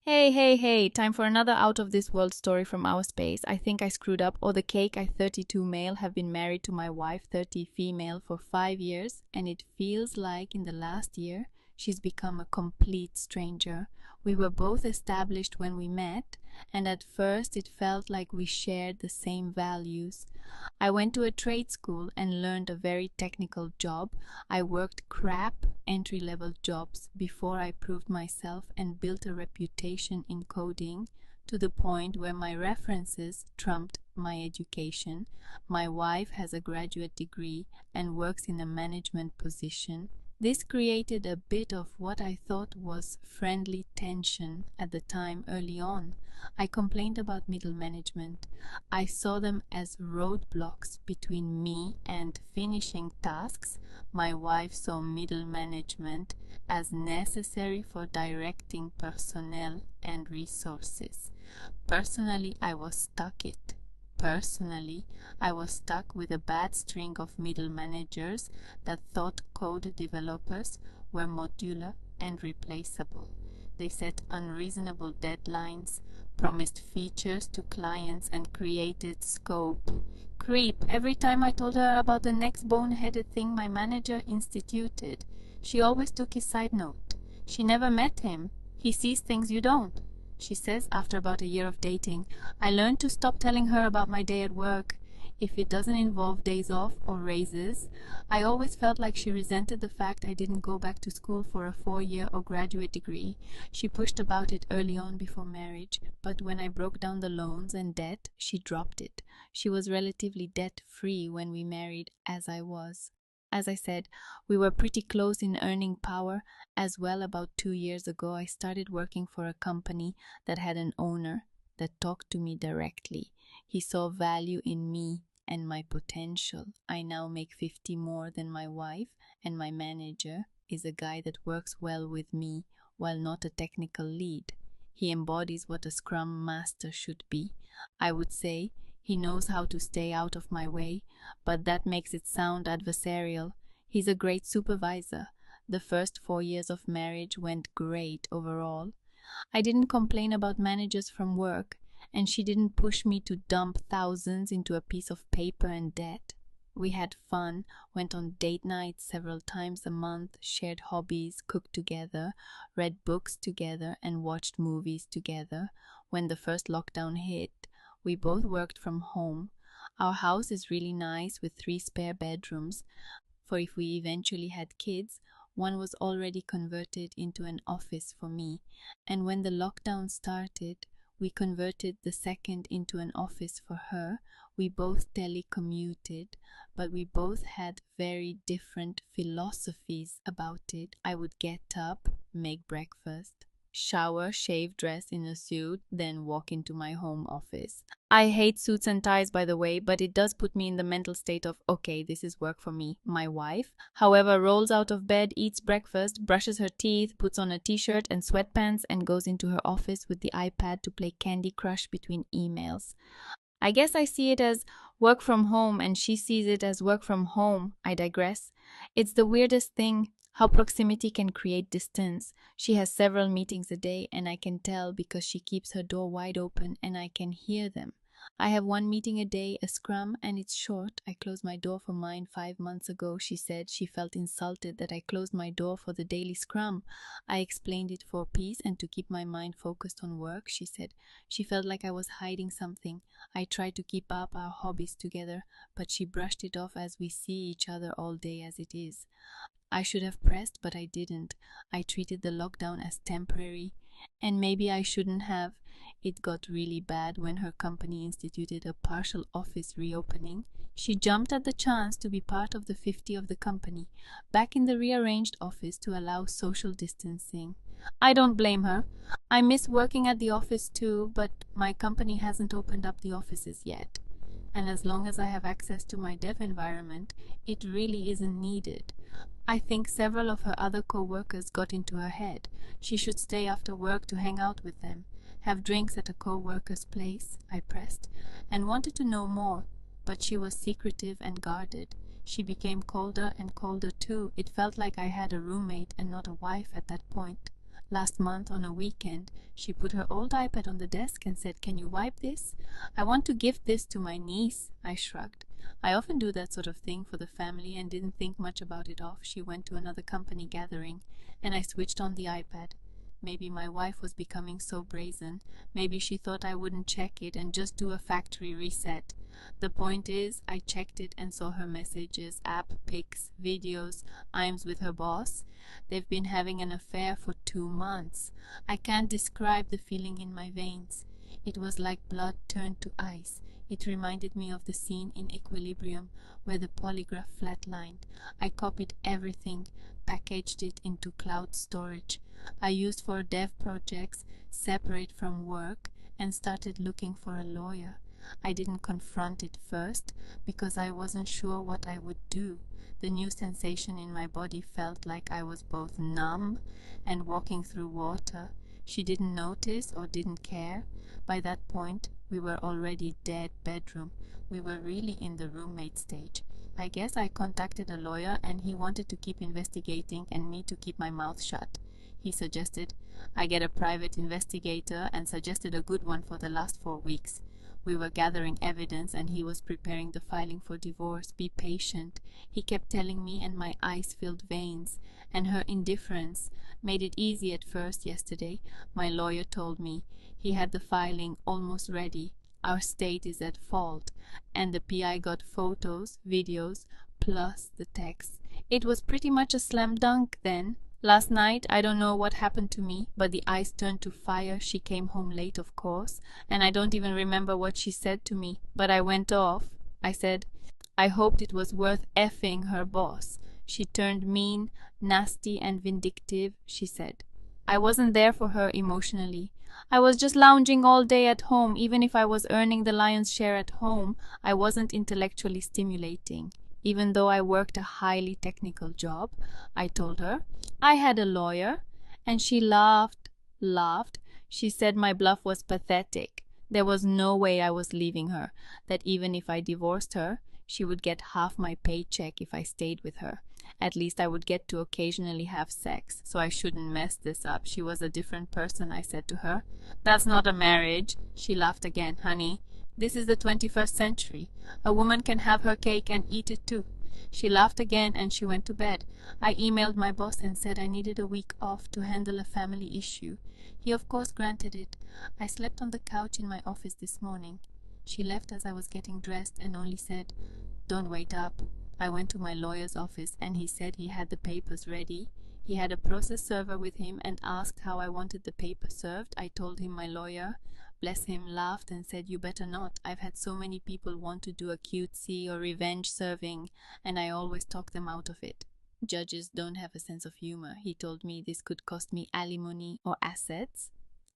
Hey, time for another out of this world story from our space. I think I screwed up, or the cake. I 32 male have been married to my wife 30 female for 5 years, and it feels like in the last year she's become a complete stranger. We were both established when we met, and at first it felt like we shared the same values. I went to a trade school and learned a very technical job. I worked crap entry-level jobs before I proved myself and built a reputation in coding to the point where my references trumped my education. My wife has a graduate degree and works in a management position. This created a bit of what I thought was friendly tension at the time early on. I complained about middle management. I saw them as roadblocks between me and finishing tasks. My wife saw middle management as necessary for directing personnel and resources. Personally, I was stuck with a bad string of middle managers that thought code developers were modular and replaceable. They set unreasonable deadlines, promised features to clients, and created scope creep every time I told her about the next boneheaded thing my manager instituted. She always took his side note. She never met him. He sees things you don't. She says after about a year of dating, I learned to stop telling her about my day at work if it doesn't involve days off or raises. I always felt like she resented the fact I didn't go back to school for a 4-year or graduate degree. She pushed about it early on before marriage, but when I broke down the loans and debt, she dropped it. She was relatively debt-free when we married, as I was. As I said, we were pretty close in earning power as well. About 2 years ago, I started working for a company that had an owner that talked to me directly. He saw value in me and my potential. I now make 50 more than my wife, and my manager is a guy that works well with me while not a technical lead. He embodies what a Scrum Master should be. I would say he knows how to stay out of my way, but that makes it sound adversarial. He's a great supervisor. The first 4 years of marriage went great overall. I didn't complain about managers from work, and she didn't push me to dump thousands into a piece of paper and debt. We had fun, went on date nights several times a month, shared hobbies, cooked together, read books together, and watched movies together. When the first lockdown hit, we both worked from home. Our house is really nice with 3 spare bedrooms, for if we eventually had kids, one was already converted into an office for me. And when the lockdown started, we converted the second into an office for her. We both telecommuted, but we both had very different philosophies about it. I would get up, make breakfast, shower, shave, dress in a suit, then walk into my home office. I hate suits and ties, by the way, but it does put me in the mental state of, okay, this is work for me. My wife, however, rolls out of bed, eats breakfast, brushes her teeth, puts on a t-shirt and sweatpants, and goes into her office with the iPad to play Candy Crush between emails. I guess I see it as work from home and she sees it as work from home. I digress. It's the weirdest thing how proximity can create distance. She has several meetings a day, and I can tell because she keeps her door wide open and I can hear them. I have 1 meeting a day, a scrum, and it's short. I closed my door for mine 5 months ago. She said she felt insulted that I closed my door for the daily scrum. I explained it for peace and to keep my mind focused on work. She said she felt like I was hiding something. I tried to keep up our hobbies together, but she brushed it off as we see each other all day as it is. I should have pressed, but I didn't. I treated the lockdown as temporary, and maybe I shouldn't have. It got really bad when her company instituted a partial office reopening. She jumped at the chance to be part of the 50 of the company, back in the rearranged office to allow social distancing. I don't blame her. I miss working at the office too, but my company hasn't opened up the offices yet. And as long as I have access to my dev environment, it really isn't needed. I think several of her other co-workers got into her head. She should stay after work to hang out with them, have drinks at a co-worker's place. I pressed, and wanted to know more, but she was secretive and guarded. She became colder and colder too. It felt like I had a roommate and not a wife at that point. Last month on a weekend, she put her old iPad on the desk and said, "Can you wipe this? I want to gift this to my niece." I shrugged. I often do that sort of thing for the family and didn't think much about it off. She went to another company gathering and I switched on the iPad. Maybe my wife was becoming so brazen. Maybe she thought I wouldn't check it and just do a factory reset. The point is, I checked it and saw her messages, app pics, videos. I'm with her boss. They've been having an affair for 2 months. I can't describe the feeling in my veins. It was like blood turned to ice. It reminded me of the scene in Equilibrium where the polygraph flatlined. I copied everything, packaged it into cloud storage I used for dev projects separate from work, and started looking for a lawyer. I didn't confront it first because I wasn't sure what I would do. The new sensation in my body felt like I was both numb and walking through water. She didn't notice or didn't care. By that point, we were already dead bedroom. We were really in the roommate stage. I guess I contacted a lawyer and he wanted to keep investigating and me to keep my mouth shut. He suggested I get a private investigator and suggested a good one for the last 4 weeks. We were gathering evidence and he was preparing the filing for divorce. Be patient, he kept telling me, and my ice-filled veins. And her indifference made it easy at first. Yesterday, my lawyer told me he had the filing almost ready. Our state is at fault. And the PI got photos, videos, plus the text. It was pretty much a slam dunk then. Last night, I don't know what happened to me, but the ice turned to fire. She came home late, of course, and I don't even remember what she said to me, but I went off. I said I hoped it was worth effing her boss. She turned mean, nasty, and vindictive, she said. I wasn't there for her emotionally. I was just lounging all day at home. Even if I was earning the lion's share at home, I wasn't intellectually stimulating. Even though I worked a highly technical job, I told her I had a lawyer, and she laughed. She said my bluff was pathetic. There was no way I was leaving her, that even if I divorced her, she would get half my paycheck if I stayed with her. At least I would get to occasionally have sex, so I shouldn't mess this up. She was a different person, I said to her. That's not a marriage. She laughed again. Honey, this is the 21st century. A woman can have her cake and eat it too. She laughed again and she went to bed. I emailed my boss and said I needed a week off to handle a family issue. He of course granted it. I slept on the couch in my office this morning. She left as I was getting dressed and only said, "Don't wait up." I went to my lawyer's office and he said he had the papers ready. He had a process server with him and asked how I wanted the paper served. I told him my lawyer, bless him, laughed and said, "You better not. I've had so many people want to do a cutesy or revenge serving, and I always talk them out of it. Judges don't have a sense of humor." He told me this could cost me alimony or assets.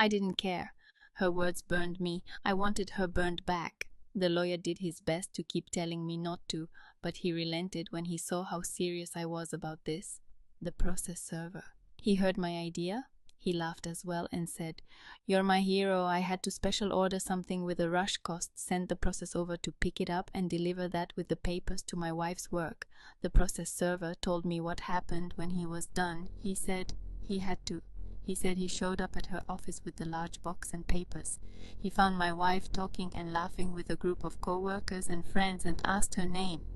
I didn't care. Her words burned me. I wanted her burned back. The lawyer did his best to keep telling me not to, but he relented when he saw how serious I was about this. The process server. He heard my idea. He laughed as well and said, "You're my hero. I had to special order something with a rush cost, send the process over to pick it up and deliver that with the papers to my wife's work." The process server told me what happened when he was done. He said he had to. He said he showed up at her office with the large box and papers. He found my wife talking and laughing with a group of co-workers and friends and asked her name.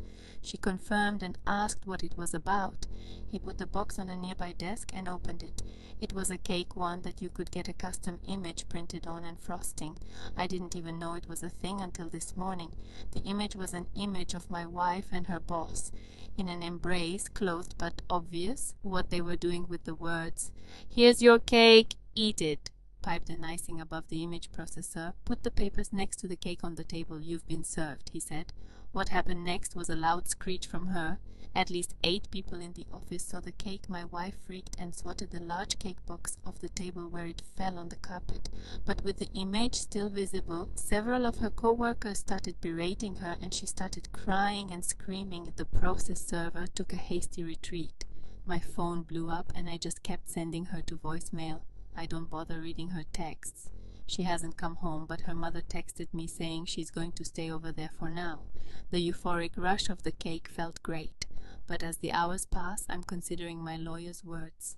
She confirmed and asked what it was about. He put the box on a nearby desk and opened it. It was a cake one that you could get a custom image printed on and frosting. I didn't even know it was a thing until this morning. The image was an image of my wife and her boss, in an embrace, clothed but obvious, what they were doing with the words, "Here's your cake, eat it," piped an icing above the image processor. "Put the papers next to the cake on the table. You've been served," he said. What happened next was a loud screech from her. At least 8 people in the office saw the cake. My wife freaked and swatted the large cake box off the table where it fell on the carpet. But with the image still visible, several of her co-workers started berating her and she started crying and screaming. The process server took a hasty retreat. My phone blew up and I just kept sending her to voicemail. I don't bother reading her texts. She hasn't come home, but her mother texted me saying she's going to stay over there for now. The euphoric rush of the cake felt great, but as the hours pass, I'm considering my lawyer's words.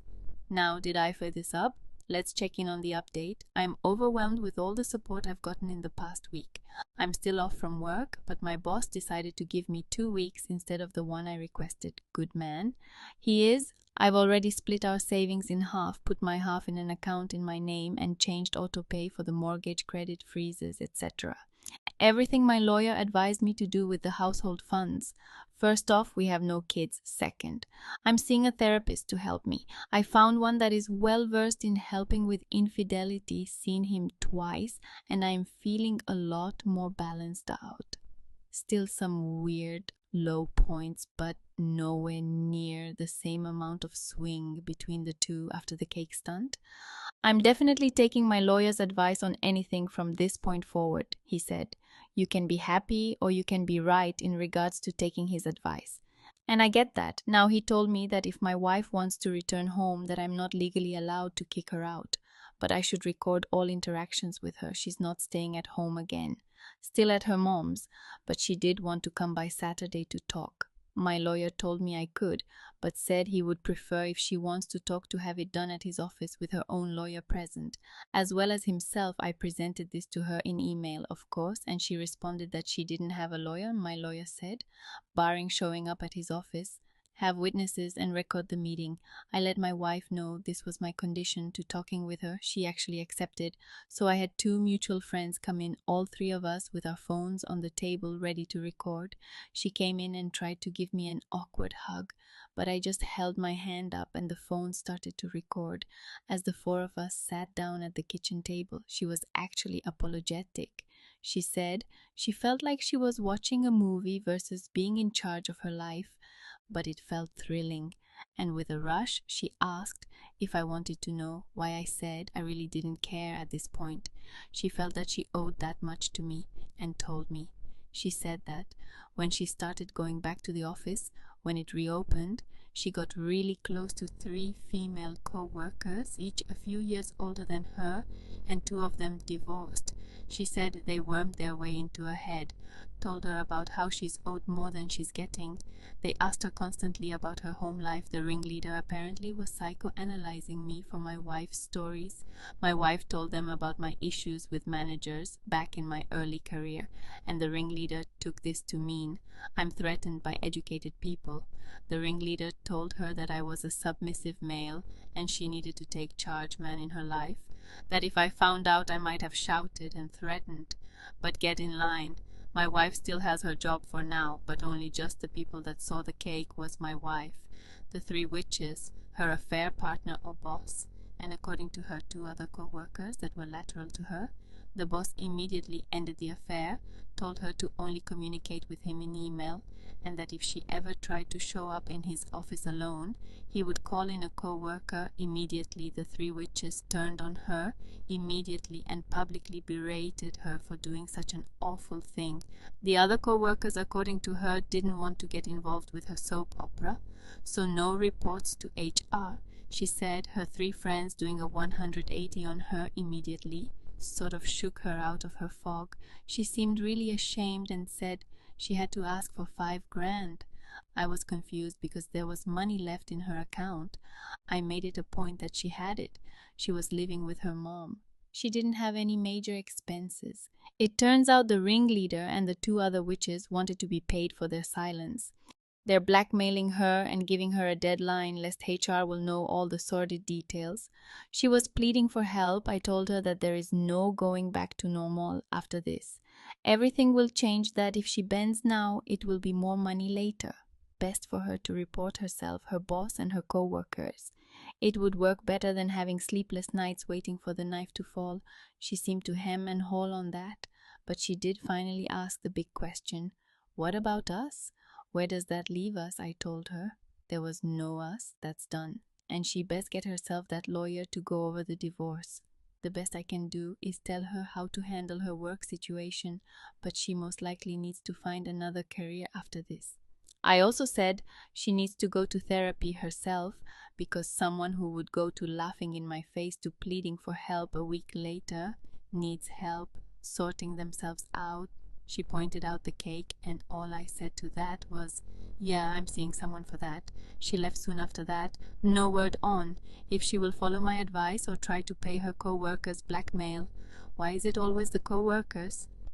Now, did I play this up? Let's check in on the update. I'm overwhelmed with all the support I've gotten in the past week. I'm still off from work, but my boss decided to give me 2 weeks instead of the one I requested. Good man. He is. I've already split our savings in half, put my half in an account in my name, and changed autopay for the mortgage, credit freezes, etc. Everything my lawyer advised me to do with the household funds. First off, we have no kids. Second, I'm seeing a therapist to help me. I found one that is well versed in helping with infidelity, seen him twice, and I'm feeling a lot more balanced out. Still some weird low points, but nowhere near the same amount of swing between the two after the cake stunt. I'm definitely taking my lawyer's advice on anything from this point forward, he said. You can be happy or you can be right in regards to taking his advice. And I get that. Now he told me that if my wife wants to return home, that I'm not legally allowed to kick her out. But I should record all interactions with her. She's not staying at home again. Still at her mom's, but she did want to come by Saturday to talk. My lawyer told me I could, but said he would prefer if she wants to talk to have it done at his office with her own lawyer present. As well as himself, I presented this to her in email, of course, and she responded that she didn't have a lawyer, my lawyer said, barring showing up at his office, have witnesses and record the meeting. I let my wife know this was my condition to talking with her. She actually accepted. So I had 2 mutual friends come in, all 3 of us with our phones on the table ready to record. She came in and tried to give me an awkward hug, but I just held my hand up and the phone started to record. As the 4 of us sat down at the kitchen table, she was actually apologetic. She said she felt like she was watching a movie versus being in charge of her life, but it felt thrilling, and with a rush she asked if I wanted to know why I said I really didn't care at this point. She felt that she owed that much to me and told me. She said that when she started going back to the office, when it reopened, she got really close to 3 female co-workers, each a few years older than her, and 2 of them divorced. She said they wormed their way into her head, told her about how she's owed more than she's getting. They asked her constantly about her home life. The ringleader apparently was psychoanalyzing me for my wife's stories. My wife told them about my issues with managers back in my early career, and the ringleader took this to mean I'm threatened by educated people. The ringleader told her that I was a submissive male and she needed to take charge man in her life, that if I found out I might have shouted and threatened, but get in line. My wife still has her job for now, but only just the people that saw the cake was my wife, the 3 witches, her affair partner or boss, and according to her 2 other co-workers that were lateral to her. The boss immediately ended the affair, told her to only communicate with him in email, and that if she ever tried to show up in his office alone, he would call in a co-worker immediately. The 3 witches turned on her immediately and publicly berated her for doing such an awful thing. The other co-workers, according to her, didn't want to get involved with her soap opera, so no reports to HR. She said her 3 friends doing a 180 on her immediately sort of shook her out of her fog. She seemed really ashamed and said she had to ask for $5,000. I was confused because there was money left in her account. I made it a point that she had it. She was living with her mom. She didn't have any major expenses. It turns out the ringleader and the 2 other witches wanted to be paid for their silence. They're blackmailing her and giving her a deadline lest HR will know all the sordid details. She was pleading for help. I told her that there is no going back to normal after this. Everything will change, that if she bends now, it will be more money later. Best for her to report herself, her boss and her co-workers. It would work better than having sleepless nights waiting for the knife to fall. She seemed to hem and haw on that, but she did finally ask the big question. What about us? Where does that leave us? I told her. There was no us, that's done. And she best get herself that lawyer to go over the divorce. The best I can do is tell her how to handle her work situation, but she most likely needs to find another career after this. I also said she needs to go to therapy herself, because someone who would go to laughing in my face to pleading for help a week later needs help sorting themselves out. She pointed out the cake, and all I said to that was, Yeah, I'm seeing someone for that. She left soon after that. No word on if she will follow my advice or try to pay her co-workers blackmail. Why is it always the co-workers?